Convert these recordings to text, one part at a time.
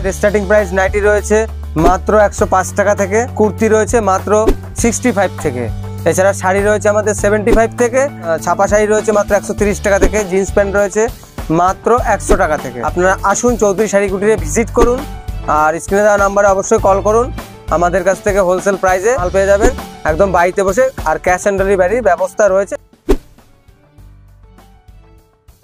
Starting price nightie রয়েছে মাত্র 105 টাকা থেকে, কুর্তি রয়েছে মাত্র 65 থেকে, এছাড়া শাড়ি রয়েছে আমাদের 75 থেকে, ছাপা শাড়ি রয়েছে মাত্র 130 টাকা থেকে, জিন্স প্যান্ট রয়েছে মাত্র 100 টাকা থেকে। আপনারা আসুন চৌধুরী শাড়ি কুটিরে ভিজিট করুন, আর স্ক্রিনে দেওয়া নাম্বারে অবশ্যই কল করুন। আমাদের কাছ থেকে হোলসেল প্রাইসে মাল পেয়ে যাবেন একদম বাড়িতে বসে, আর ক্যাশ অন ডেলিভারির ব্যবস্থা রয়েছে।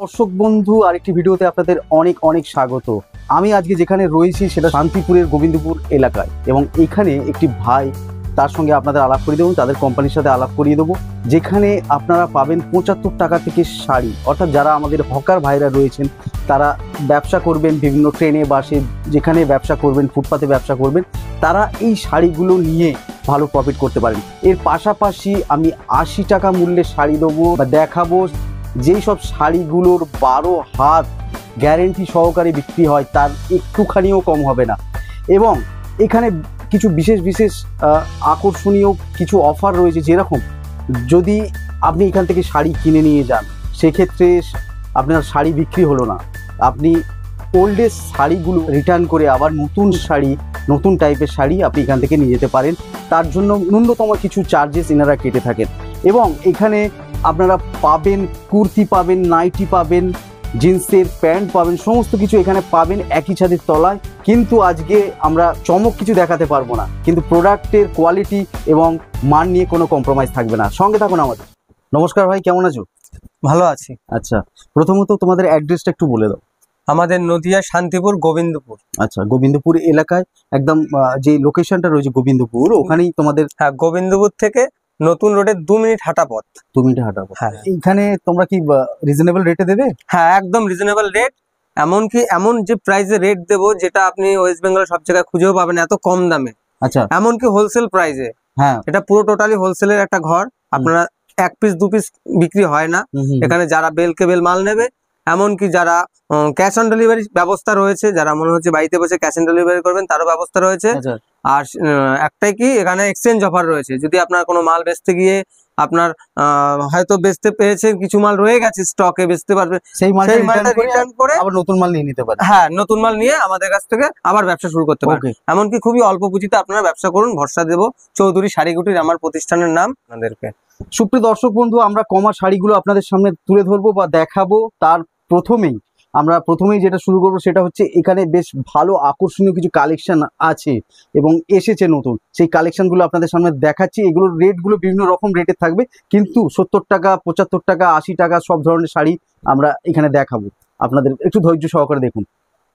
দর্শক বন্ধু, আরেকটি ভিডিওতে আপনাদের অনেক অনেক স্বাগত। আমি আজকে যেখানে রয়েছি সেটা শান্তিপুরের গোবিন্দপুর এলাকায়, এবং এখানে একটি ভাই, তার সঙ্গে আপনাদের আলাপ করিয়ে দেবো, তাদের কোম্পানির সাথে আলাপ করিয়ে দেবো, যেখানে আপনারা পাবেন 75 টাকা থেকে শাড়ি। অর্থাৎ যারা আমাদের হকার ভাইরা রয়েছেন, তারা ব্যবসা করবেন বিভিন্ন ট্রেনে বাসে, যেখানে ব্যবসা করবেন, ফুটপাতে ব্যবসা করবেন, তারা এই শাড়িগুলো নিয়ে ভালো প্রফিট করতে পারেন। এর পাশাপাশি আমি 80 টাকা মূল্যের শাড়ি দেবো বা দেখাবো, যেই সব শাড়িগুলোর 12 হাত গ্যারেন্টি সহকারে বিক্রি হয়, তার একটুখানিও কম হবে না। এবং এখানে কিছু বিশেষ বিশেষ আকর্ষণীয় কিছু অফার রয়েছে, যেরকম যদি আপনি এখান থেকে শাড়ি কিনে নিয়ে যান, সেক্ষেত্রে আপনার শাড়ি বিক্রি হলো না, আপনি ওল্ডেস্ট শাড়িগুলো রিটার্ন করে আবার নতুন শাড়ি, নতুন টাইপের শাড়ি আপনি এখান থেকে নিয়ে যেতে পারেন। তার জন্য ন্যূনতম কিছু চার্জেস এনারা কেটে থাকেন। এবং এখানে আপনারা পাবেন কুর্তি পাবেন, নাইটি পাবেন, জিন্সের প্যান্ট পাবেন, সমস্ত কিছু এখানে পাবেন একই ছাদের তলায়। কিন্তু আজকে আমরা চমক কিছু দেখাতে পারবো না, কিন্তু প্রোডাক্টের কোয়ালিটি এবং মান নিয়ে কোনো কম্প্রোমাইজ থাকবে না। সঙ্গে থাকুন আমাদের। নমস্কার ভাই, কেমন আছো? ভালো আছি। আচ্ছা, প্রথমত তোমাদের অ্যাড্রেসটা একটু বলে দাও। আমাদের নদিয়া শান্তিপুর গোবিন্দপুর। আচ্ছা, গোবিন্দপুর এলাকায় একদম যে লোকেশনটা রয়েছে গোবিন্দপুর, ওখানেই তোমাদের। হ্যাঁ, গোবিন্দপুর থেকে নতুন রোডের 2 মিনিট হাঁটা পথ। 2 মিনিট হাঁটা পথ। হ্যাঁ, এখানে তোমরা কি রিজনেবল রেটে দেবে? হ্যাঁ, একদম রিজনেবল রেট। এমনকি এমন যে প্রাইসে রেট দেবো, যেটা আপনি ওয়েস্ট বেঙ্গলের সব জায়গায় খুঁজেও পাবেন এত কম দামে। আচ্ছা, এমনকি হোলসেল প্রাইসে। হ্যাঁ, এটা পুরো টোটালি হোলসেলের একটা ঘর। আপনারা 1 পিস 2 পিস বিক্রি হয় না এখানে। যারা বেলকে বেল মাল নেবে, এমনকি যারা ক্যাশ অন ডেলিভারি ব্যবস্থা রয়েছে, যারা মনে হচ্ছে বাড়িতে বসে ক্যাশ অন ডেলিভারি করবেন, তারও ব্যবস্থা রয়েছে। আর একটাই কি, এখানে এক্সচেঞ্জ অফার রয়েছে। যদি আপনার কোনো মাল বেচতে গিয়ে আপনার হয়তো বেচতে পেয়েছে, কিছু মাল রয়ে গেছে স্টকে, বেচতে পারবে, সেই মালটা রিটার্ন করে আবার নতুন মাল নিয়ে নিতে পারবে। হ্যাঁ, নতুন মাল নিয়ে আমাদের কাছ থেকে আবার ব্যবসা শুরু করতে পারবে। এমনকি খুবই অল্প পুঁজিতে আপনারা ব্যবসা করুন। ভরসা দেবো চৌধুরী শাড়ি কুটির, আমার প্রতিষ্ঠানের নাম। আপনাদেরকে সুপ্রিয় দর্শক বন্ধু, আমরা কমার শাড়িগুলো আপনাদের সামনে তুলে ধরবো বা দেখাবো। তার প্রথমেই যেটা শুরু করবো সেটা হচ্ছে, এখানে বেশ ভালো আকর্ষণীয় কিছু কালেকশন আছে এবং এসেছে নতুন। সেই কালেকশনগুলো আপনাদের সামনে দেখাচ্ছি। এগুলোর রেটগুলো বিভিন্ন রকম রেটের থাকবে, কিন্তু 70 টাকা, 75 টাকা, 80 টাকা সব ধরনের শাড়ি আমরা এখানে দেখাবো। আপনাদের একটু ধৈর্য সহকারে দেখুন।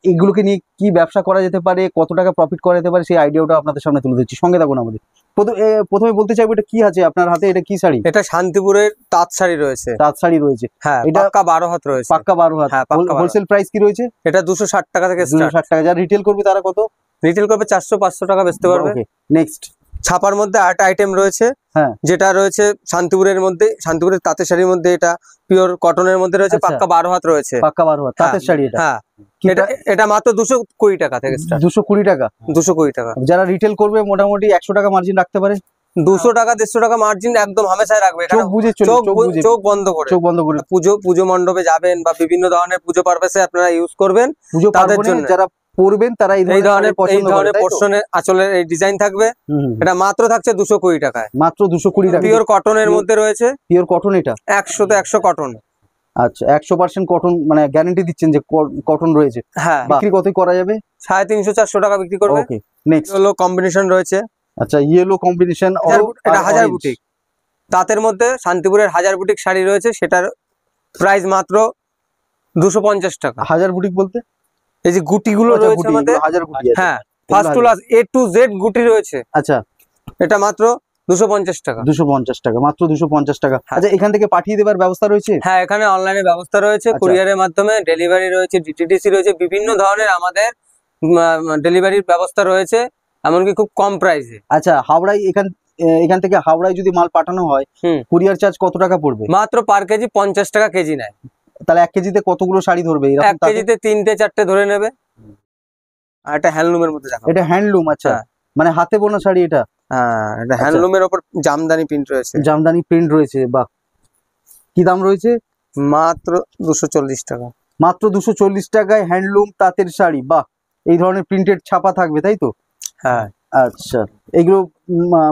এগুলোকে নিয়ে কি ব্যবসা করা যেতে পারে, কত টাকা প্রফিট করা যেতে পারে, সেই আইডিয়াটা আপনাদের সামনে তুলে দিচ্ছি। সঙ্গে থাকুন আমাদের। প্রথমে বলতে চাইবো, এটা কি আছে আপনার হাতে? এটা কি শাড়ি? এটা শান্তিপুরের তাঁত শাড়ি রয়েছে। তাঁত শাড়ি রয়েছে, হ্যাঁ। এটা পাক্কা 12 হাত রয়েছে। পাক্কা 12 হাত। হোলসেল প্রাইস কি রয়েছে? এটা 260 টাকা থেকে স্টার্ট। 260 টাকা। যারা রিটেল করবে তারা কত? রিটেল করবে 400-500 টাকা বেচতে পারবে। নেক্সট, ছাপার মধ্যে 8 আইটেম রয়েছে। হ্যাঁ, যেটা রয়েছে শান্তিপুরের মধ্যে, শান্তিপুরের তাঁতের শাড়ির মধ্যে, এটা পিওর কটনের মধ্যে রয়েছে। পাক্কা 12 হাত রয়েছে। পাক্কা 12 হাত তাঁতের শাড়ি এটা। হ্যাঁ, এটা মাত্র 220 টাকা থেকে স্টার্ট। 220 টাকা। 220 টাকা। যারা রিটেল করবে মোটামুটি 100 টাকা মার্জিন রাখতে পারে। 200 টাকা 150 টাকা মার্জিন একদম হামেশাই রাখবে। চোখ বন্ধ করে পুজো মণ্ডপে যাবেন বা বিভিন্ন ধরনের পুজো পারপাসে আপনারা ইউজ করবেন। তাদের জন্য যারা পরবেন তারা এই ধরনের পোর্শনের আঁচলের এই ডিজাইন থাকবে। এটা মাত্র থাকছে 220 টাকায়। মাত্র 220 টাকা। পিওর কটনের মধ্যে রয়েছে। Pure cotton. এটা 100 কটন। আচ্ছা, 100% কটন, মানে গ্যারান্টি দিচ্ছেন যে কটন রয়েছে। হ্যাঁ, বিক্রি কতই করা যাবে? 350-400 টাকা বিক্রি করবে। ওকে, নেক্সট হলো কম্বিনেশন রয়েছে। আচ্ছা, ইয়েলো কম্বিনেশন। এটা হাজার বুটিক তাঁতের মধ্যে শান্তিপুরের হাজার বুটিক শাড়ি রয়েছে। সেটার প্রাইস মাত্র 250 টাকা। হাজার বুটিক বলতে এই যে গুটিগুলো রয়েছে আমাদের, হাজার গুটি। হ্যাঁ, first to last A to Z গুটি রয়েছে। আচ্ছা, এটা মাত্র 250 টাকা। 250 টাকা, মাত্র 250 টাকা। আচ্ছা, এখান থেকে পাঠিয়ে দেবার ব্যবস্থা রয়েছে? হ্যাঁ, এখানে অনলাইনে ব্যবস্থা রয়েছে, কুরিয়ারের মাধ্যমে ডেলিভারি রয়েছে, DTDC রয়েছে, বিভিন্ন ধরনের আমাদের ডেলিভারির ব্যবস্থা রয়েছে, এমনকি খুব কম প্রাইসে। আচ্ছা, হাওড়ায় এখান থেকে হাওড়ায় যদি মাল পাঠানো হয়, কুরিয়ার চার্জ কত টাকা পড়বে? মাত্র পার কেজি 50 টাকা কেজি নেয়। তাহলে 1 কেজিতে কতগুলো শাড়ি ধরবে? 1 কেজিতে 3-4টে ধরে নেবে। আর এটা হ্যান্ডলুমের মধ্যে দেখাবো। এটা হ্যান্ডলুম। আচ্ছা, মানে হাতে বোনা শাড়ি এটা। হ্যাঁ, এটা হ্যান্ডলুমের উপর জামদানি প্রিন্ট রয়েছে। জামদানি প্রিন্ট রয়েছে, বাহ। কি দাম রয়েছে? মাত্র 240 টাকা। মাত্র 240 টাকায় হ্যান্ডলুম তাঁতের শাড়ি, বাহ। এই ধরনের প্রিন্টেড ছাপা থাকবে, তাই তো? হ্যাঁ। আচ্ছা, এগুলো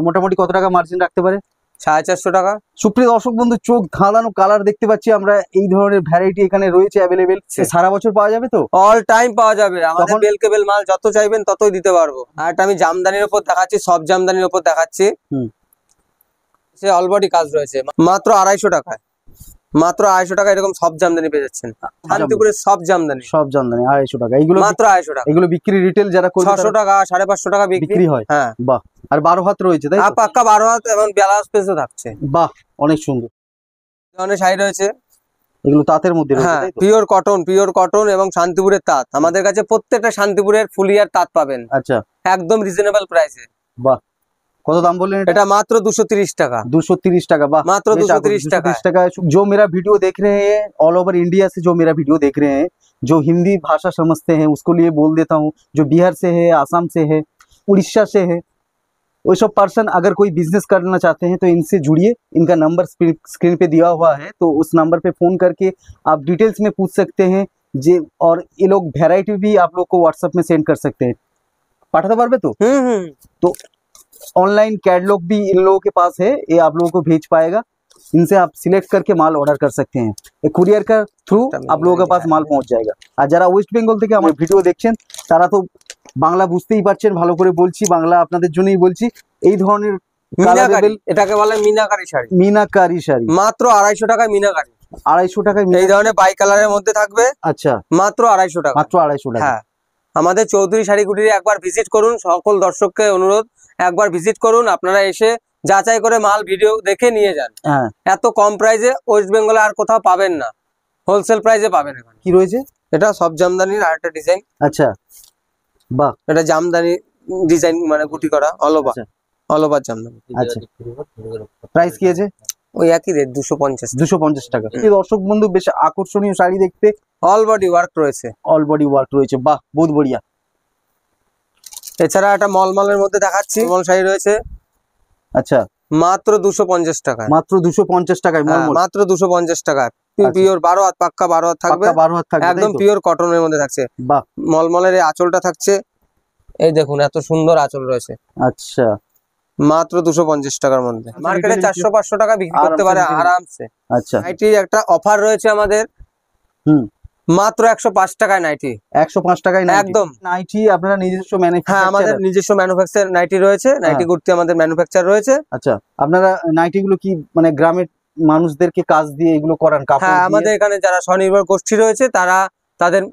মোটামুটি কত টাকা মার্জিন রাখতে পারে? 450 টাকা। সুপ্রিয় দর্শক বন্ধু, চোখ ধাঁধানো কালার দেখতে পাচ্ছি আমরা, এই ধরনের ভ্যারাইটি এখানে রয়েছে অ্যাভেলেবেল। সারা বছর পাওয়া যাবে তো? অল টাইম পাওয়া যাবে, আমাদের বেল কেবল মাল যত চাইবেন ততই দিতে পারবো। আর আমি জামদানির উপর দেখাচ্ছি, সব জামদানির উপর দেখাচ্ছি। সে অলবডি কাজ রয়েছে, মাত্র 250 টাকায়। মাত্র 250 টাকা এরকম সব জামদানি পেয়ে যাচ্ছেন। শান্তিপুরের সব জামদানি, সব জামদানি 250 টাকা। এইগুলো মাত্র 250 টাকা। এগুলো বিক্রি রিটেল যারা করে 600 টাকা 550 টাকা বিক্রি হয়। হ্যাঁ, বাহ। আর 12 হাত রয়েছে, তাই তো? পাক্কা 12 হাত এবং ব্লাউজ পিসও থাকছে। বাহ, অনেক সুন্দর। অনেক শাড়ি রয়েছে, এগুলো তাঁতের মধ্যে রয়েছে, হ্যাঁ, তাই তো? পিওর কটন এবং শান্তিপুরের তাঁত। আমাদের কাছে প্রত্যেকটা শান্তিপুরের ফুলিয়ার তাঁত পাবেন। আচ্ছা, একদম রিজনেবল প্রাইসে। বাহ, কত দাম বললেন এটা? মাত্র 230 টাকা। 230 টাকা। वाह, मात्र 230 টাকা। जो मेरा वीडियो देख रहे हैं ऑल ओवर इंडिया से, जो मेरा वीडियो देख रहे हैं, जो हिंदी भाषा समझते हैं उसको लिए बोल देता हूँ, जो बिहार से है, आसाम से है, उड़ीसा से है, वो सब पर्सन अगर कोई बिजनेस करना चाहते हैं तो इनसे जुड़िए। इनका नंबर स्क्रीन पे दिया हुआ है, तो उस नंबर पे फ़ोन करके आप डिटेल्स में पूछ सकते हैं जे। और ये लोग वेराइटी भी आप लोग को व्हाट्सएप में सेंड कर सकते हैं। पाठाते पारबे तो? तो ऑनलाइन कैटलॉग भी इन लोगों के पास है, ये आप लोगों को भेज पाएगा। इनसे आप सिलेक्ट करके माल ऑर्डर कर सकते हैं। कुरियर का थ्रू आप लोगों के पास माल पहुंच जाएगा। আর যারা ওয়েস্ট বেঙ্গল থেকে আমার ভিডিও দেখছেন তারা তো বাংলা বুঝতেই পারছেন, ভালো করে বলছি, বাংলা আপনাদের জন্যই বলছি। এই ধরনের মিনাকারি, এটাকে বলে মিনাকারি শাড়ি। মিনাকারি শাড়ি মাত্র 250 টাকায় মিনাকারি। 250 টাকায় এই ধরনের বাই কালারের মধ্যে থাকবে। আচ্ছা, মাত্র 250 টাকা। মাত্র 250 টাকা। হ্যাঁ, আমাদের চৌধুরী শাড়ি কুটিরে একবার ভিজিট করুন। সকল দর্শককে অনুরোধ, একবার ভিজিট করুন। আপনারা এসে যাচাই করে মাল ভিডিও দেখে নিয়ে যান। হ্যাঁ, এত কম প্রাইসে ওয়েস্ট বেঙ্গলে আর কোথাও পাবেন না, হোলসেল প্রাইসে পাবেন। এখানে কি রয়েছে? এটা সব জামদানির আরেকটা ডিজাইন। আচ্ছা, বাহ, এটা জামদানি ডিজাইন, মানে গুটি করা অল ওভার জামদানি। আচ্ছা, প্রাইস কি আছে? ওই একই রেট, 250 টাকা। এই দর্শক বন্ধু, বেশ আকর্ষণীয় শাড়ি দেখতে, অল বডি ওয়ার্ক রয়েছে। অল বডি ওয়ার্ক রয়েছে, বাহ, বহুত বড়িয়া। এছাড়া একটা মলমলের মধ্যে দেখাচ্ছি, মল শাড়ি রয়েছে। আচ্ছা, মাত্র 250 টাকা। মাত্র 250 টাকায় মলমল। মাত্র 250 টাকা। পিওর 12 হাত, পাক্কা 12 হাত থাকবে। 12 হাত থাকবে, একদম পিওর কটনের মধ্যে থাকছে। বাহ, মলমলের এই আঁচলটা থাকছে, এই দেখুন এত সুন্দর আঁচল রয়েছে। আচ্ছা, মাত্র 250 টাকার মধ্যে। মার্কেটে 400-500 টাকা বিক্রি করতে পারে আরামসে। আচ্ছা, নাইটির একটা অফার রয়েছে আমাদের। মাত্র 105 টাকায় নাইটি। 105 টাকায় একদম নাইটি। আপনারা নিজস্ব ম্যানুফ্যাকচার? হ্যাঁ, আমাদের নিজস্ব ম্যানুফ্যাকচার নাইটি রয়েছে। নাইটি কুর্তি আমাদের ম্যানুফ্যাকচার রয়েছে। আচ্ছা, আপনারা নাইটি গুলো কি মানে গ্রামের মানুষদেরকে কাজ দিয়ে এগুলো করান? হ্যাঁ, আমাদের এখানে যারা স্বনির্ভর গোষ্ঠী রয়েছে তারা তাদের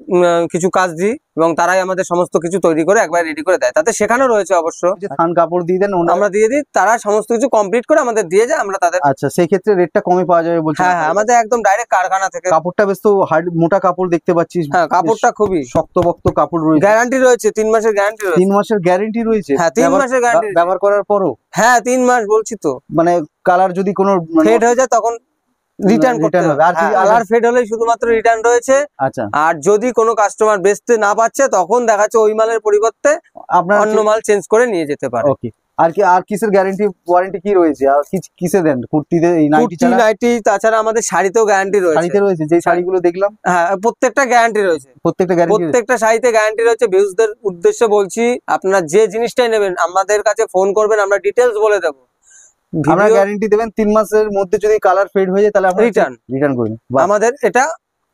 কিছু কাজ দিই এবং তারাই আমাদের সমস্ত কিছু তৈরি করে একবার রেডি করে দেয়। তাতে শেখানো রয়েছে অবশ্য। থান কাপড় দিয়ে দেন, আমরা দিয়ে দিই, তারা সমস্ত কিছু কমপ্লিট করে আমাদের দিয়ে যায়, আমরা তাদের। আচ্ছা, সেই ক্ষেত্রে রেটটা কমে পাওয়া যাবে বলছেন? হ্যাঁ, আমাদের একদম ডাইরেক্ট কারখানা থেকে। কাপড়টা বেশ তো হার্ড, মোটা কাপড় দেখতে পাচ্ছি। হ্যাঁ, কাপড়টা খুবই শক্তপোক্ত কাপড় রয়েছে। গ্যারান্টি রয়েছে, 3 মাসের গ্যারান্টি রয়েছে। 3 মাসের গ্যারান্টি রয়েছে? হ্যাঁ, 3 মাসের গ্যারান্টি ব্যবহার করার পরও? হ্যাঁ, 3 মাস বলছি তো। মানে কালার যদি কোনো ফেড হয়ে যায় তখন রিটার্ন করতে হবে। আর কালার ফেড হলে শুধুমাত্র রিটার্ন রয়েছে। আচ্ছা, আর যদি কোনো কাস্টমার বেচতে না পারছে তখন দেখাচ্ছে ওই মালের পরিবর্তে আপনার অন্য মাল চেঞ্জ করে নিয়ে যেতে পারে। ওকে। আর কি, আর কিসের গ্যারান্টি ওয়ারেন্টি কি রয়েছে? আর কিসে দেন? কুর্তিতে, এই নাইটি ছাড়া? নাইটি, তাছাড়া আমাদের শাড়িতেও গ্যারান্টি রয়েছে। শাড়িতে রয়েছে, যে শাড়িগুলো দেখলাম? হ্যাঁ, প্রত্যেকটা গ্যারান্টি রয়েছে। প্রত্যেকটা শাড়িতে গ্যারান্টি রয়েছে। ভিউজদের উদ্দেশ্যে বলছি, আপনারা যে জিনিসটাই নেবেন আমাদের কাছে ফোন করবেন, আমরা ডিটেইলস বলে দেবো। আমরা গ্যারান্টি দেবেন 3 মাসের মধ্যে যদি কালার ফেড হয়ে যায় তাহলে আমরা রিটার্ন করবেন। আমাদের এটা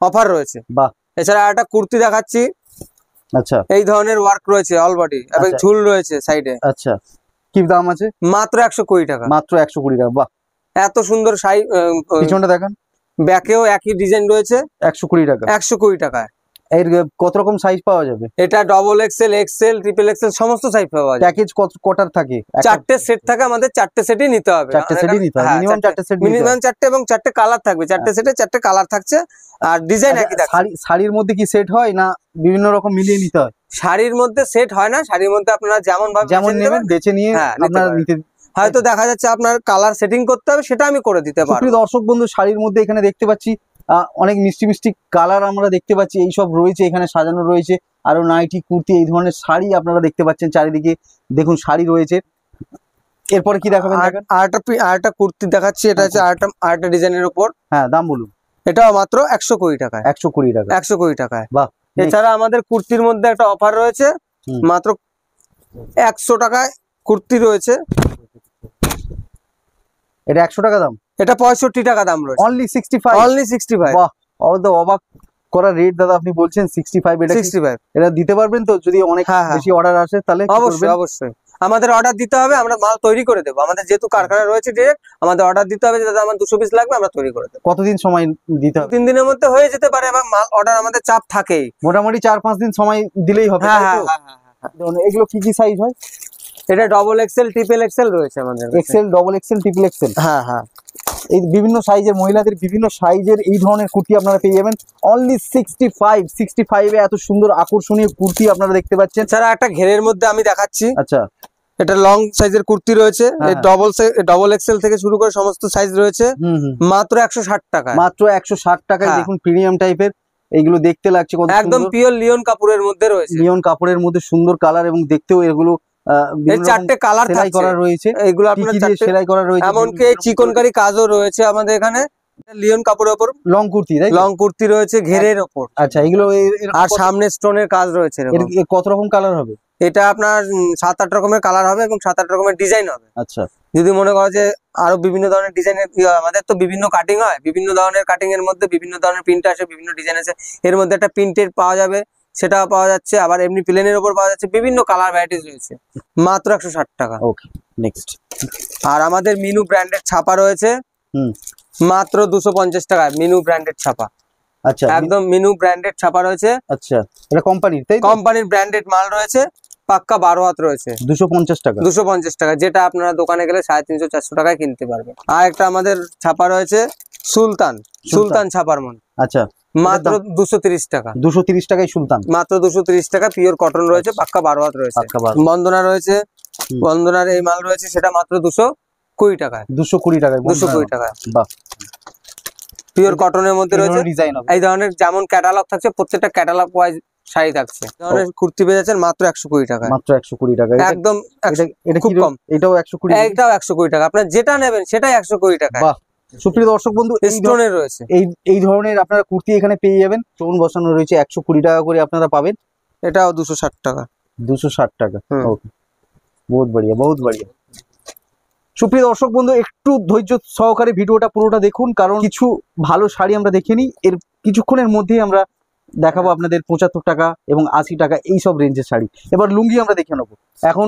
অফার রয়েছে। বাহ। এছাড়া একটা কুর্তি দেখাচ্ছি। আচ্ছা, এই ধরনের ওয়ার্ক রয়েছে অল বডি এবং ঝুল রয়েছে সাইডে। আচ্ছা, কি দাম আছে? মাত্র 120 টাকা। মাত্র 120 টাকা। বাহ, এত সুন্দর শাড়ি। পিছনটা দেখান। ব্যাকেও একই ডিজাইন রয়েছে। 120 টাকা। 120 টাকায়। এর কত রকম সাইজ পাওয়া যাবে? এটা double XL, XL, triple XL সমস্ত সাইজ পাওয়া যায়। প্যাকেজ কটার থাকে? 4টে সেট থাকে আমাদের, 4টে সেটই নিতে হবে। 4টে সেটই নিতে হবে, মিনিমাম 4টে সেট। মিনিমাম 4টে এবং 4টে কালার থাকবে। 4টে সেটে 4টে কালার থাকছে আর ডিজাইন একই থাকছে। শাড়ির মধ্যে কি সেট হয় না বিভিন্ন রকম মিলিয়ে নিতে হয়? শাড়ির মধ্যে সেট হয় না, শাড়ির মধ্যে আপনারা যেমন নেবেন বেছে নিয়ে আপনারা নিতে। হয়তো দেখা যাচ্ছে আপনার কালার সেটিং করতে হবে, সেটা আমি করে দিতে পারবো। দর্শক বন্ধু, শাড়ির মধ্যে এখানে দেখতে পাচ্ছি অনেক মিষ্টি মিষ্টি কালার আমরা দেখতে পাচ্ছি, এইসব রয়েছে এখানে সাজানো রয়েছে। আরো নাইটি, কুর্তি, এই ধরনের শাড়ি আপনারা দেখতে পাচ্ছেন চারিদিকে। দেখুন শাড়ি রয়েছে। এরপরে কি দেখাবেন? আরেকটা কুর্তি দেখাচ্ছি। এটা হচ্ছে আরেকটা ডিজাইনের উপর। হ্যাঁ, দাম বলুন। এটাও মাত্র 120 টাকায়। 120 টাকা। 120 টাকায়। বাহ, এছাড়া আমাদের কুর্তির মধ্যে একটা অফার রয়েছে, মাত্র 100 টাকায় কুর্তি রয়েছে। এটা 100 টাকা দাম, এটা 65 টাকা দাম রয়েছে। Only 65, only 65। বাহ, অবাক করা রেট দাদা, আপনি বলছেন 65। এটা 65 এটা দিতে পারবেন তো? যদি অনেক বেশি অর্ডার আসে তাহলে অবশ্যই অবশ্যই আমাদের অর্ডার দিতে হবে, আমরা মাল তৈরি করে দেবো। আমাদের যেহেতু কারখানা রয়েছে ডিরেক্ট, আমাদের অর্ডার দিতে হবে যে দাদা আমার 200 পিস লাগবে, আমরা তৈরি করে দেবো। কতদিন সময় দিতে হবে? 3 দিনের মধ্যে হয়ে যেতে পারে, এবং মাল অর্ডার আমাদের চাপ থাকেই, মোটামুটি 4-5 দিন সময় দিলেই হবে। এগুলো কি কি সাইজ হয়? এটা ডবল এক্সেল, ট্রিপল এক্সেল রয়েছে আমাদের। XL, double XL, triple XL. হ্যাঁ এই বিভিন্ন সাইজের, মহিলাদের বিভিন্ন সাইজের এই ধরনের কুর্তি আপনারা পেয়ে যাবেন অনলি 65 এ। এত সুন্দর আকর্ষণীয় কুর্তি আপনারা দেখতে পাচ্ছেন। এছাড়া একটা ঘেরের মধ্যে আমি দেখাচ্ছি। আচ্ছা, এটা লং সাইজের কুর্তি রয়েছে, ডবল এক্সেল থেকে শুরু করে সমস্ত সাইজ রয়েছে, মাত্র 160 টাকা। মাত্র 160 টাকায়। দেখুন প্রিমিয়াম টাইপের এইগুলো দেখতে লাগছে, কত একদম পিওর লিওন কাপড়ের মধ্যে রয়েছে। লিওন কাপড়ের মধ্যে সুন্দর কালার, এবং দেখতেও এগুলো চারটে কালার সেলাই করা রয়েছে। এগুলো আপনার সেলাই করা রয়েছে, এমনকি চিকনকারি কাজও রয়েছে আমাদের এখানে। লিওন কাপড়ের উপর লং কুর্তি, লং কুর্তি রয়েছে ঘেরের উপর। আচ্ছা, এগুলো আর সামনে স্টোনের কাজ রয়েছে। কত রকম কালার হবে? এটা আপনার 7-8 রকমের কালার হবে এবং 7-8 রকমের ডিজাইন হবে। আচ্ছা, যদি মনে করো যে আরো বিভিন্ন ধরনের ডিজাইনের, আমাদের তো বিভিন্ন কাটিং হয়, বিভিন্ন ধরনের কাটিং এর মধ্যে বিভিন্ন ধরনের প্রিন্ট আছে, বিভিন্ন ডিজাইন আছে। এর মধ্যে একটা প্রিন্টেড পাওয়া যাবে, সেটাও পাওয়া যাচ্ছে, আবার এমনি প্লেনের উপর পাওয়া যাচ্ছে, বিভিন্ন কালার ভ্যারাইটিস রয়েছে, মাত্র 160 টাকা। ওকে, নেক্সট। আর আমাদের মিনু ব্র্যান্ডের ছাপা রয়েছে, মাত্র 250 টাকা। মিনু ব্র্যান্ডেড ছাপা। আচ্ছা, একদম মিনু ব্র্যান্ডেড ছাপা রয়েছে। আচ্ছা, এটা কোম্পানির, তাই? কোম্পানির ব্র্যান্ডেড মাল রয়েছে, পাক্কা 12 হাত রয়েছে। 250 টাকা। 250 টাকা, যেটা আপনারা দোকানে গেলে 350-400 টাকায় কিনতে পারবেন। আর একটা আমাদের ছাপা রয়েছে সুলতান ছাপার মধ্যে। আচ্ছা, মাত্র 230 টাকা। 230 টাকায় সুলতান, মাত্র 230 টাকা। পিওর কটন রয়েছে, পাক্কা 12 হাত রয়েছে। বন্দনা রয়েছে, বন্দনার এই মাল রয়েছে, সেটা মাত্র 220 টাকায়। 220 টাকায়। 220 টাকায়, বাহ। পিওর কটনের মধ্যে রয়েছে। ডিজাইন হবে এই ধরনের যেমন ক্যাটালগ থাকছে, প্রত্যেকটা ক্যাটালগ ওয়াইজ শাড়ি থাকছে। এই ধরনের কুর্তি পেয়ে যাচ্ছেন মাত্র 120 টাকা। মাত্র 120 টাকা, একদম এটা খুব কম। এটাও 120, এটাও 120 টাকা। আপনারা যেটা নেবেন সেটাই 120 টাকা। বাহ। সুপ্রিয় দর্শক বন্ধু, স্টোনের রয়েছে, এই ধরনের আপনারা কুর্তি এখানে পেয়ে যাবেন। স্টোন বসানো রয়েছে, 120 টাকা করে আপনারা পাবেন। এটাও 260 টাকা। 260 টাকা। ওকে, বহুত বড়িয়া, বহুত বড়িয়া। সুপ্রিয় দর্শক বন্ধু, একটু ধৈর্য সহকারে ভিডিওটা পুরোটা দেখুন, কারণ কিছু ভালো শাড়ি আমরা দেখে নিই। এর কিছুক্ষণের মধ্যেই আমরা দেখাবো আপনাদের 75 টাকা এবং 80 টাকা এই সব রেঞ্জের শাড়ি। এবার লুঙ্গি আমরা দেখে নেবো। এখন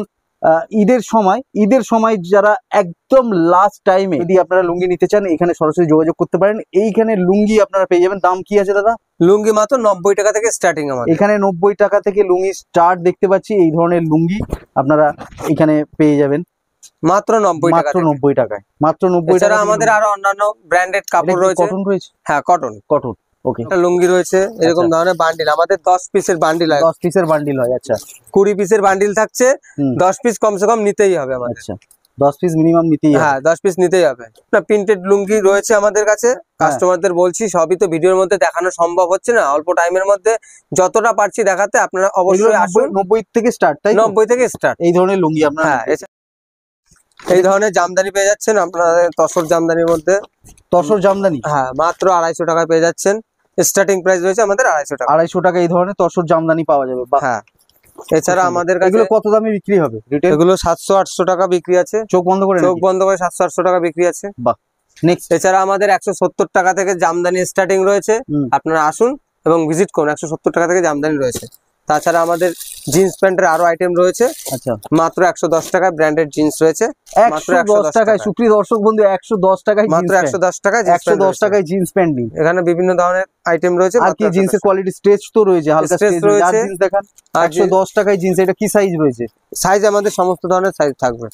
ঈদের সময় যারা একদম লাস্ট টাইমে যদি আপনারা লুঙ্গি নিতে চান, এখানে সরাসরি যোগাযোগ করতে পারেন। এইখানে লুঙ্গি আপনারা পেয়ে যাবেন। দাম কি আছে দাদা? লুঙ্গি মাত্র 90 টাকা থেকে স্টার্টিং। আমাদের এখানে 90 টাকা থেকে লুঙ্গি স্টার্ট দেখতে পাচ্ছি। এই ধরনের লুঙ্গি আপনারা এখানে পেয়ে যাবেন মাত্র 90 টাকা। মাত্র 90 টাকায়, মাত্র 90 টাকা। আমাদের আরো অন্যান্য ব্র্যান্ডেড কাপড় রয়েছে। কটন রয়েছে? হ্যাঁ, কটন। ওকে, একটা লুঙ্গি রয়েছে এরকম ধরনের বান্ডিল। আমাদের 10 পিসের বান্ডিল হয়। 10 পিসের বান্ডিল হয়। আচ্ছা, 20 পিসের বান্ডিল থাকছে। 10 পিস কমসে কম নিতেই হবে আমাদের। আচ্ছা, 10 পিস মিনিমাম নিতেই হবে। হ্যাঁ, 10 পিস নিতেই হবে। প্রিন্টেড লুঙ্গি রয়েছে আমাদের কাছে। কাস্টমারদের বলছি, সবই তো ভিডিওর মধ্যে দেখানো সম্ভব হচ্ছে না, অল্প টাইমের মধ্যে যতটা পারছি দেখাতে। আপনারা অবশ্যই আসুন। 90 থেকে স্টার্ট, তাই? 90 থেকে স্টার্ট এই ধরনের লুঙ্গি আপনারা। হ্যাঁ, এই ধরনের জামদানি পেয়ে যাচ্ছেন আপনাদের তসর জামদানির মধ্যে। তসর জামদানি, হ্যাঁ, মাত্র 250 টাকায় পেয়ে যাচ্ছেন। স্টার্টিং প্রাইস রয়েছে আমাদের 250 টাকা। 250 টাকা এই ধরনের তসর জামদানি পাওয়া যাবে। হ্যাঁ, এছাড়া আমাদের কাছে এগুলো কত দামে বিক্রি হবে? এগুলো 700-800 টাকা বিক্রি আছে। চোখ বন্ধ করে 700-800 টাকা বিক্রি আছে। বাহ। নেক্সট, এছাড়া আমাদের 170 টাকা থেকে জামদানি স্টার্টিং রয়েছে। আপনারা আসুন এবং ভিজিট করুন। 170 টাকা থেকে জামদানি রয়েছে। তাছাড়া আমাদের জিন্স প্যান্টের আরো আইটেম রয়েছে। আচ্ছা, মাত্র 110 টাকায় ব্র্যান্ডেড জিন্স রয়েছে। 110 টাকায়। সুপ্রিয় দর্শক বন্ধু, 110 টাকায়, মাত্র 110 টাকায় 110 টাকায় জিন্স প্যান্ট নিন। এখানে বিভিন্ন ধরনের আইটেম রয়েছে। আর কি জিন্সের কোয়ালিটি? স্ট্রেচ তো রয়েছে, হালকা স্ট্রেচ রয়েছে। জিন্স দেখান। 110 টাকায় জিন্স। এটা কি সাইজ রয়েছে? সাইজ আমাদের সমস্ত ধরনের সাইজ থাকবে।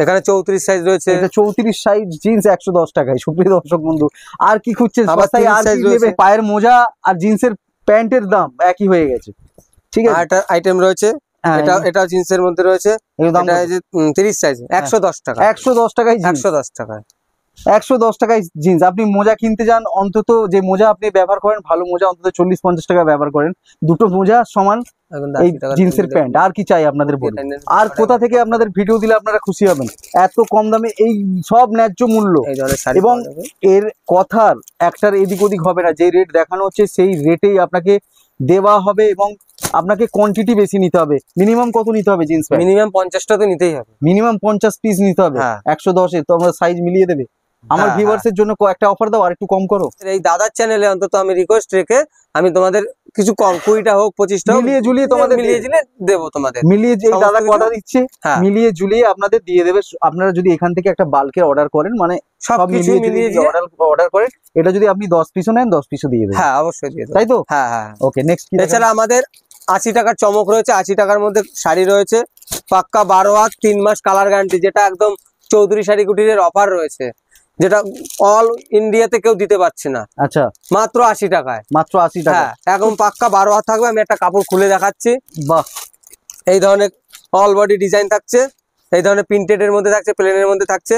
এখানে 34 সাইজ রয়েছে। এটা 34 সাইজ জিন্স 110 টাকায়। সুপ্রিয় দর্শক বন্ধু, আর কি খুঁজছেন? পায়ের মোজা আর জিন্সের প্যান্টের দাম একই হয়ে গেছে। ঠিক আছে, একটা আইটেম রয়েছে। এটা জিন্সের মধ্যে রয়েছে। এটা যে 30 সাইজ 110 টাকা। 110 টাকায় 110 টাকায় 110 টাকায় জিন্স। আপনি মোজা কিনতে যান, অন্তত যে মোজা আপনি ব্যবহার করেন, ভালো মোজা অন্তত 40-50 টাকা ব্যবহার করেন। দুটো মোজা সমান এই জিন্সের প্যান্ট। আর কি চাই আপনাদের বলুন? আর কোথা থেকে আপনাদের ভিডিও দিলে আপনারা খুশি হবেন? এত কম দামে এই সব ন্যায্য মূল্য, এবং এর কথার একটার এদিক ওদিক হবে না। যে রেট দেখানো হচ্ছে সেই রেটেই আপনাকে দেওয়া হবে এবং আপনাকে কোয়ান্টিটি বেশি নিতে হবে। মিনিমাম কত নিতে হবে জিন্স প্যান্ট? মিনিমাম 50টা তো নিতেই হবে। মিনিমাম 50 পিস নিতে হবে। হ্যাঁ। 110-এ তো আমরা সাইজ মিলিয়ে দেবে। আমার হ্যাঁ, ভিউয়ার্স এর জন্য একটা অফার দাও, আর একটু কম করো। এই দাদার চ্যানেলে অন্তত আমি রিকোয়েস্ট রেখে আমি তোমাদের কিছু কম 20টা হোক 25টা হোক মিলিয়ে ঝুলিয়ে তোমাদের মিলিয়ে ঝুলিয়ে দেবো তোমাদের। মিলিয়ে যে সমস্ত দাদা কিছু? কথা দিচ্ছে হ্যাঁ। মিলিয়ে ঝুলিয়ে আপনাদের দিয়ে দেবে। আপনারা যদি এখান থেকে একটা বাল্কে অর্ডার করেন, মানে সব সবকিছু মিলিয়ে মিলিয়ে ঝুলিয়ে অর্ডার করেন, এটা যদি আপনি 10 পিসও নেন 10 পিসও দিয়ে দেবেন। হ্যাঁ অবশ্যই দিয়ে দেবো। তাই তো? হ্যাঁ হ্যাঁ। ওকে, নেক্সট কি? এছাড়া আমাদের 80 টাকার চমক রয়েছে। 80 টাকার মধ্যে শাড়ি রয়েছে পাক্কা 12 হাত 3 মাস কালার গ্যারান্টি, যেটা একদম চৌধুরী শাড়ি কুটিরের অফার রয়েছে, যেটা অল ইন্ডিয়াতে কেউ দিতে পারছে না। আচ্ছা, মাত্র 80 টাকায়। মাত্র 80 টাকা। হ্যাঁ একদম পাক্কা 12 হাত থাকবে। আমি একটা কাপড় খুলে দেখাচ্ছি। বাহ, এই ধরনের অল বডি ডিজাইন থাকছে, এই ধরনের প্রিন্টেড এর মধ্যে থাকছে, প্লেনের মধ্যে থাকছে,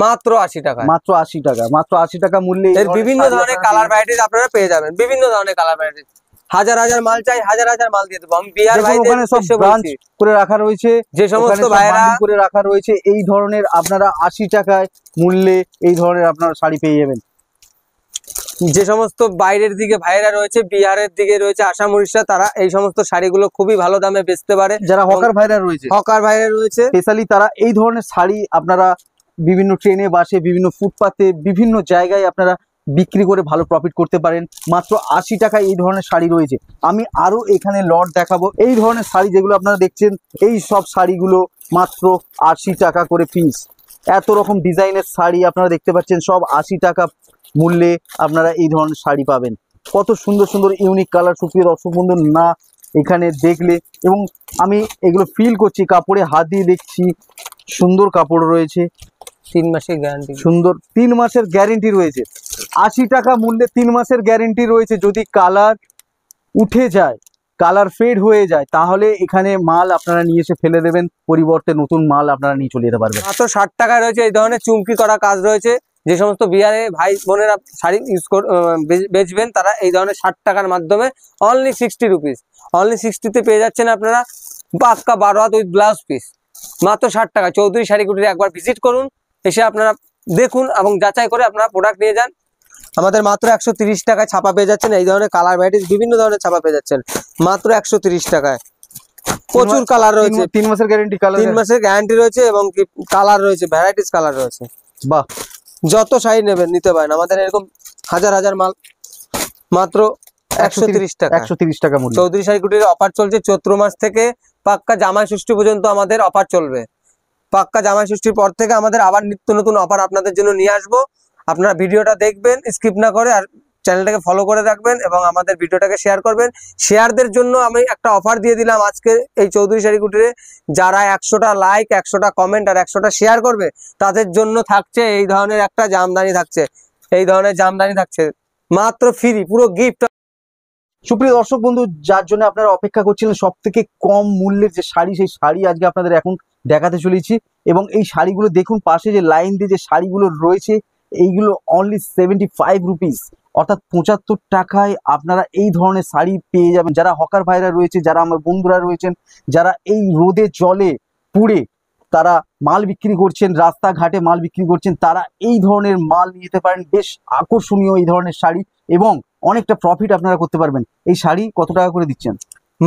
মাত্র 80 টাকা। মাত্র 80 টাকা। মাত্র 80 টাকা মূল্যে এর বিভিন্ন ধরনের কালার ভ্যারাইটিস আপনারা পেয়ে যাবেন। বিভিন্ন ধরনের কালার ভ্যারাইটিস, হাজার হাজার মাল চাই, হাজার হাজার মাল দিয়ে দেবো। আমি বিহার ওখানে সব ব্রাঞ্চ করে রাখা রয়েছে, যে সমস্ত ভাইরা করে রাখা রয়েছে। এই ধরনের আপনারা 80 টাকায় মূল্যে এই ধরনের আপনারা শাড়ি পেয়ে যাবেন। যে সমস্ত বাইরের দিকে ভাইরা রয়েছে, বিহারের দিকে রয়েছে, আসাম উড়িষ্যা, তারা এই সমস্ত শাড়িগুলো খুবই ভালো দামে বেচতে পারে। যারা হকার ভাইরা রয়েছে, হকার ভাইরা রয়েছে, স্পেশালি তারা এই ধরনের শাড়ি আপনারা বিভিন্ন ট্রেনে, বাসে, বিভিন্ন ফুটপাতে, বিভিন্ন জায়গায় আপনারা বিক্রি করে ভালো প্রফিট করতে পারেন। মাত্র 80 টাকায় এই ধরনের শাড়ি রয়েছে। আমি আরো এখানে লট দেখাবো। এই ধরনের শাড়ি যেগুলো আপনারা দেখছেন, এই সব শাড়িগুলো মাত্র 80 টাকা করে পিস। এত রকম ডিজাইনের শাড়ি আপনারা দেখতে পাচ্ছেন, সব 80 টাকা মূল্যে আপনারা এই ধরনের শাড়ি পাবেন। কত সুন্দর সুন্দর ইউনিক কালার, সুপ্রিয় দর্শক বন্ধু, না এখানে দেখলে, এবং আমি এগুলো ফিল করছি, কাপড়ে হাত দিয়ে দেখছি, সুন্দর কাপড় রয়েছে, 3 মাসের গ্যারান্টি, সুন্দর 3 মাসের গ্যারেন্টি রয়েছে। 80 টাকা মূল্যে 3 মাসের গ্যারেন্টি রয়েছে। যদি কালার উঠে যায়, কালার ফেড হয়ে যায়, তাহলে এখানে মাল আপনারা নিয়ে এসে ফেলে দেবেন, পরিবর্তে নতুন মাল আপনারা নিয়ে চলে যেতে পারবেন। মাত্র 60 টাকায় রয়েছে এই ধরনের চুমকি করা কাজ রয়েছে। যে সমস্ত বিহারে ভাই বোনেরা শাড়ি বেচবেন, তারা এই ধরনের 60 টাকার মাধ্যমে অনলি 60 রুপিস, অনলি 60-তে পেয়ে যাচ্ছেন আপনারা পাক্কা 12 হাত উইথ ব্লাউজ পিস, মাত্র 60 টাকা। চৌধুরী শাড়ি কুটিরে একবার ভিজিট করুন, এসে আপনারা দেখুন এবং যাচাই করে আপনারা প্রোডাক্ট নিয়ে যান। আমাদের মাত্র 130 টাকায় ছাপা পেয়ে যাচ্ছেন। এই ধরনের কালার ভ্যারাইটিস বিভিন্ন ধরনের ছাপা পেয়ে যাচ্ছেন মাত্র 130 টাকায়। প্রচুর কালার রয়েছে, 3 মাসের গ্যারেন্টি, কালার 3 মাসের গ্যারান্টি রয়েছে এবং কালার রয়েছে, ভ্যারাইটিস কালার রয়েছে। বাহ, যত শাড়ি নেবেন নিতে পারেন, আমাদের এরকম হাজার হাজার মাল। মাত্র 130 টাকা, 130 টাকা মূল্য। চৌধুরী শাড়ি কুটির অফার চলছে চৈত্র মাস থেকে পাক্কা জামাই ষষ্ঠী পর্যন্ত আমাদের অফার চলবে। পাক্কা জামাই ষষ্ঠীর পর থেকে আমাদের আবার নিত্য নতুন অফার আপনাদের জন্য নিয়ে আসবো। আপনারা ভিডিওটা দেখবেন স্কিপ না করে, আর চ্যানেলটাকে ফলো করে রাখবেন এবং আমাদের ভিডিওটাকে শেয়ার করবেন। শেয়ারদের জন্য আমি একটা অফার দিয়ে দিলাম আজকে এই চৌধুরী শাড়ি কুটিরে। যারা 100টা লাইক, 100টা কমেন্ট আর 100টা শেয়ার করবে, তাদের জন্য থাকছে এই ধরনের একটা জামদানি থাকছে, এই ধরনের জামদানি থাকছে মাত্র ফ্রি, পুরো গিফট। সুপ্রিয় দর্শক বন্ধু, যার জন্য আপনারা অপেক্ষা করছিলেন, সব থেকে কম মূল্যের যে শাড়ি, সেই শাড়ি আজকে আপনাদের এখন দেখাতে চলেছি। এবং এই শাড়িগুলো দেখুন, পাশে যে লাইন দিয়ে যে শাড়িগুলো রয়েছে, এইগুলো অনলি 75 রুপিস, অর্থাৎ 75 টাকায় আপনারা এই ধরনের শাড়ি পেয়ে যাবেন। যারা হকার ভাইরা রয়েছে, যারা আমার বন্ধুরা রয়েছেন, যারা এই রোদে জলে পুড়ে তারা মাল বিক্রি করছেন, রাস্তাঘাটে মাল বিক্রি করছেন, তারা এই ধরনের মাল নিয়ে যেতে পারেন। বেশ আকর্ষণীয় এই ধরনের শাড়ি, এবং অনেকটা প্রফিট আপনারা করতে পারবেন। এই শাড়ি কত টাকা করে দিচ্ছেন?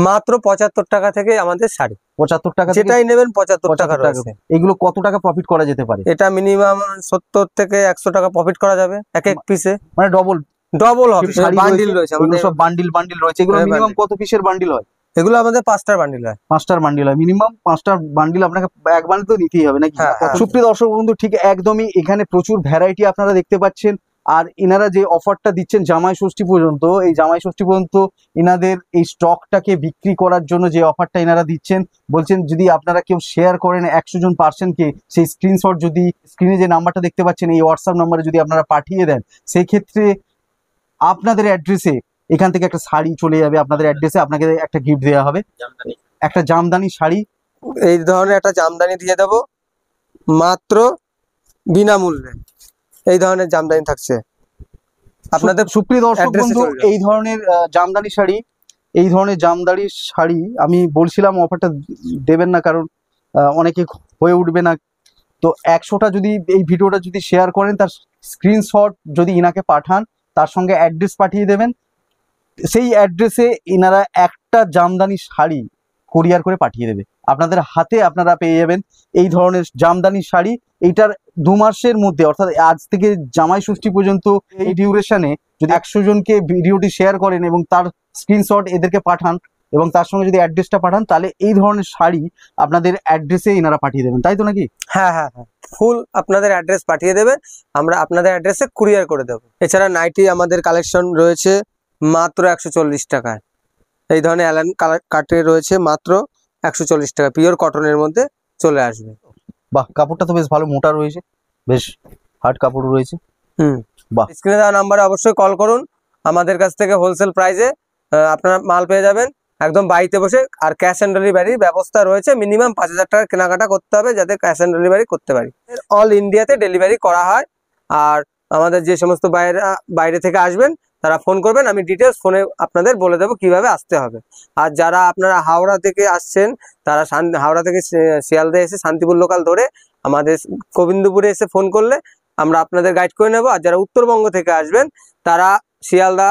মাত্র 75 টাকা থেকে আমাদের শাড়ি, 75 টাকা, যেটাই নেবেন 75 টাকা রয়েছে। এগুলো কত টাকা প্রফিট করা যেতে পারে? এটা মিনিমাম 70 থেকে 100 টাকা প্রফিট করা যাবে এক এক পিসে, মানে ডবল হবে। বান্ডিল রয়েছে আমাদের, সব বান্ডিল রয়েছে। এগুলো মিনিমাম কত পিসের বান্ডিল হয়? এগুলো আমাদের 5টার বান্ডিল হয়। 5টার বান্ডিল হয়, মিনিমাম 5টার বান্ডিল আপনাকে এক বান্ডিল তো নিতেই হবে নাকি? সুপ্রিয় দর্শক বন্ধু, ঠিক একদমই, এখানে প্রচুর ভ্যারাইটি আপনারা দেখতে পাচ্ছেন। আর এনারা যে অফারটা দিচ্ছেন জামাই ষষ্ঠী পর্যন্ত, এই জামাই ষষ্ঠী পর্যন্ত এনাদের এই স্টকটাকে বিক্রি করার জন্য যে অফারটা এনারা দিচ্ছেন, বলছেন যদি আপনারা কেউ শেয়ার করেন 100 জন পার্সনকে, সেই স্ক্রিনশট যদি স্ক্রিনে যে নাম্বারটা দেখতে পাচ্ছেন, এই হোয়াটসঅ্যাপ নাম্বারে যদি আপনারা পাঠিয়ে দেন, সেই ক্ষেত্রে আপনাদের অ্যাড্রেসে এখান থেকে একটা শাড়ি চলে যাবে। আপনাদের অ্যাড্রেসে আপনাকে একটা গিফট দেওয়া হবে, একটা জামদানি শাড়ি। এই ধরনের একটা জামদানি দিয়ে দেবো মাত্র বিনামূল্যে। এই ধরনের জামদানি থাকছে আপনাদের। সুপ্রিয় দর্শক বন্ধু, এই ধরনের জামদানি শাড়ি, এই ধরনের জামদানি শাড়ি আমি বলছিলাম অফারটা দেবেন না, কারণ অনেকে হয়ে উঠবে না। তো 100টা যদি এই ভিডিওটা যদি শেয়ার করেন, তার স্ক্রিনশট যদি ইনাকে পাঠান, তার সঙ্গে অ্যাড্রেস পাঠিয়ে দেবেন, সেই অ্যাড্রেসে এনারা একটা জামদানি শাড়ি কোরিয়ার করে পাঠিয়ে দেবে আপনাদের হাতে। আপনারা পেয়ে যাবেন এই ধরনের জামদানি শাড়ি। এইটার 2 মাসের মধ্যে, অর্থাৎ আজ থেকে জামাই ষষ্ঠী পর্যন্ত এই ডিউরেশনে যদি 100 জনকে ভিডিওটি শেয়ার করেন এবং তার স্ক্রিনশট এদেরকে পাঠান এবং তার সঙ্গে যদি অ্যাড্রেসটা পাঠান, তাহলে এই ধরনের শাড়ি আপনাদের অ্যাড্রেসে এনারা পাঠিয়ে দেবেন, তাই তো নাকি? হ্যাঁ হ্যাঁ হ্যাঁ, ফুল আপনাদের অ্যাড্রেস পাঠিয়ে দেবেন, আমরা আপনাদের অ্যাড্রেসে কুরিয়ার করে দেবো। এছাড়া নাইটি আমাদের কালেকশন রয়েছে মাত্র 140 টাকায়। এই ধরনের অ্যালান কাটে রয়েছে মাত্র 140 টাকা, পিওর কটনের মধ্যে চলে আসবে। বাহ, কাপড়টা তো বেশ ভালো মোটা রয়েছে, বেশ হার্ড কাপড় রয়েছে। বাহ। স্ক্রিনে দেওয়া নাম্বারে অবশ্যই কল করুন, আমাদের কাছ থেকে হোলসেল প্রাইসে আপনারা মাল পেয়ে যাবেন একদম বাড়িতে বসে। আর ক্যাশ অন ডেলিভারির ব্যবস্থা রয়েছে, মিনিমাম 5000 টাকা কেনাকাটা করতে হবে যাতে ক্যাশ অন ডেলিভারি করতে পারি। অল ইন্ডিয়াতে ডেলিভারি করা হয়। আর আমাদের যে সমস্ত বাইরে থেকে আসবেন তারা ফোন করবেন, আমি ডিটেলস ফোনে আপনাদের বলে দেবো কিভাবে আসতে হবে। আর যারা আপনারা হাওড়া থেকে আসছেন তারা হাওড়া থেকে শিয়ালদা এসে শান্তিপুর লোকাল ধরে আমাদের গোবিন্দপুরে এসে ফোন করলে আমরা আপনাদের গাইড করে নেব। আর যারা উত্তরবঙ্গ থেকে আসবেন তারা শিয়ালদা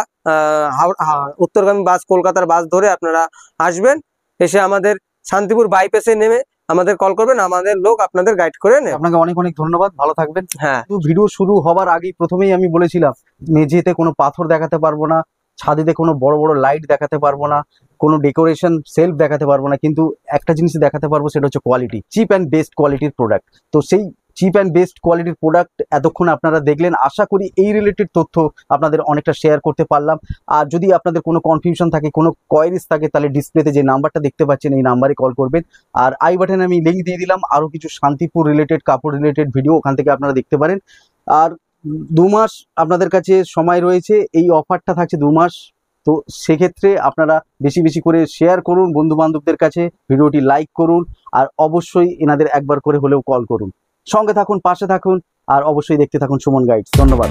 উত্তরগামী বাস, কলকাতার বাস ধরে আপনারা আসবেন, এসে আমাদের শান্তিপুর বাইপাসে নেমে আমাদের কল করবেন, আমাদের লোক আপনাদের গাইড করে নেবে। আপনাকে অনেক অনেক ধন্যবাদ, ভালো থাকবেন। হ্যাঁ, ভিডিও শুরু হবার আগেই প্রথমেই আমি বলেছিলাম মেঝেতে কোনো পাথর দেখাতে পারবো না, ছাদেতে কোনো বড় বড় লাইট দেখাতে পারবো না, কোনো ডেকোরেশন সেলফ দেখাতে পারবো না, কিন্তু একটা জিনিস দেখাতে পারবো, সেটা হচ্ছে কোয়ালিটি, চিপ অ্যান্ড বেস্ট কোয়ালিটির প্রোডাক্ট। তো সেই চিপ অ্যান্ড বেস্ট কোয়ালিটির প্রোডাক্ট এতক্ষণ আপনারা দেখলেন। আশা করি এই রিলেটেড তথ্য আপনাদের অনেকটা শেয়ার করতে পারলাম। আর যদি আপনাদের কোনো কনফিউশন থাকে, কোনো কোয়ারিজ থাকে, তাহলে ডিসপ্লেতে যে নাম্বারটা দেখতে পাচ্ছেন এই নাম্বারে কল করবেন। আর আই বাটনে আমি লিঙ্ক দিয়ে দিলাম আরও কিছু শান্তিপুর রিলেটেড, কাপড় রিলেটেড ভিডিও, ওখান থেকে আপনারা দেখতে পারেন। আর 2 মাস আপনাদের কাছে সময় রয়েছে, এই অফারটা থাকছে 2 মাস। তো সেক্ষেত্রে আপনারা বেশি বেশি করে শেয়ার করুন বন্ধু বান্ধবদের কাছে, ভিডিওটি লাইক করুন, আর অবশ্যই এনাদের একবার করে হলেও কল করুন। সঙ্গে থাকুন, পাশে থাকুন, আর অবশ্যই দেখতে থাকুন সুমন গাইডস। ধন্যবাদ।